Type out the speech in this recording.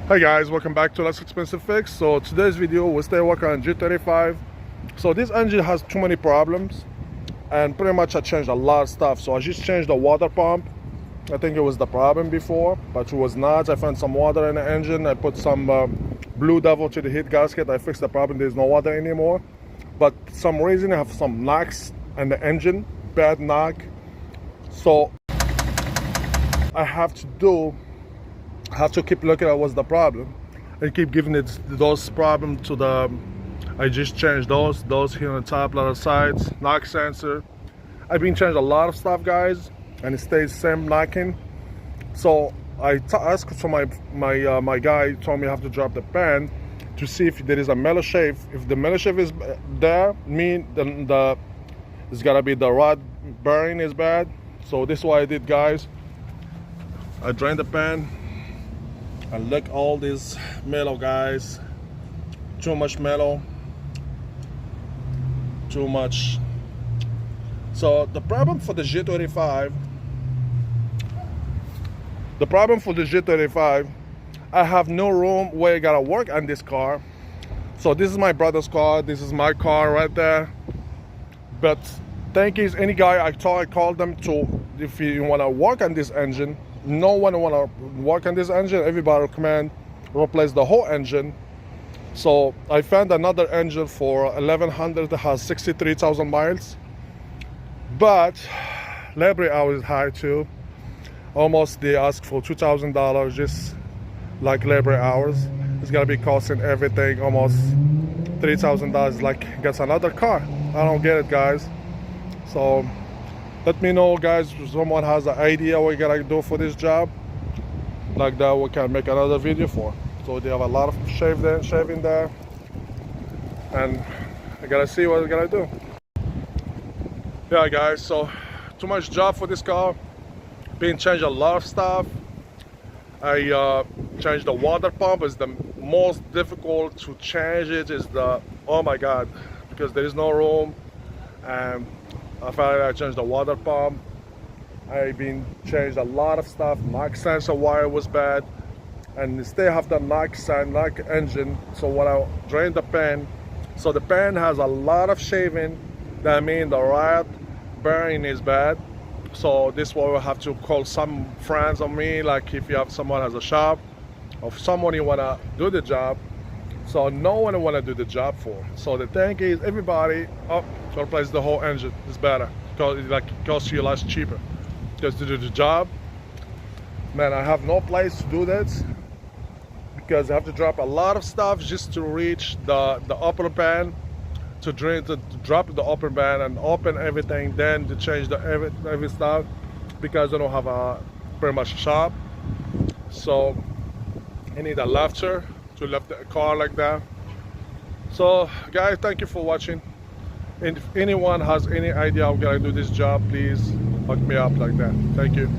Hi guys, welcome back to Less Expensive Fix. So today's video we'll stay working on G35. So this engine has too many problems and pretty much I changed a lot of stuff. So I just changed the water pump. I think it was the problem before, but it was not. I found some water in the engine. I put some Blue Devil to the heat gasket. I fixed the problem. There's no water anymore. But for some reason I have some knocks in the engine, bad knock. So I have to keep looking at what's the problem and keep giving it those problems to the. I just changed those here on the top, lot of sides, knock sensor. I've been changing a lot of stuff, guys, and it stays same knocking. So I asked for my guy. Told me I have to drop the pan to see if there is a metal shave. If the metal shave is there, then it's gotta be the rod bearing is bad. So this is what I did, guys. I drained the pan. And look all this metal, guys. Too much metal. Too much. So the problem for the G35, I have no room where I gotta work on this car. So this is my brother's car. This is my car right there. But thank you, any guy I called them to, if you wanna work on this engine. No one want to work on this engine. Everybody recommend replace the whole engine. So I found another engine for 1100 that has 63,000 miles, but labor hours is high too. Almost they ask for $2,000 just like labor hours. It's gonna be costing everything almost $3,000. Like gets another car. I don't get it, guys. So let me know, guys, if someone has an idea what you gotta do for this job. Like that, we can make another video for. So they have a lot of shaving there. And I gotta see what I gotta do. Yeah, guys, so too much job for this car. Been changed a lot of stuff. I changed the water pump. Is the most difficult to change it. Is the, oh my God, because there is no room. I found I changed the water pump. I've been changed a lot of stuff. Knock sensor wire was bad, and still have the knock engine. So when I drain the pan, so the pan has a lot of shaving. That means the rod bearing is bad. So this one will have to call some friends of me, like if you have someone has a shop, or someone you wanna do the job. So no one wanna do the job for. So the thing is, everybody to replace the whole engine is better because it costs you less cheaper. Just to do the job, man. I have no place to do that because I have to drop a lot of stuff just to reach the upper pan, to drop the upper pan and open everything, then to change the every stuff because I don't have a pretty much a shop. So I need a lifter to lift the car like that. So guys, thank you for watching. And if anyone has any idea how I'm gonna do this job, please hook me up like that. Thank you.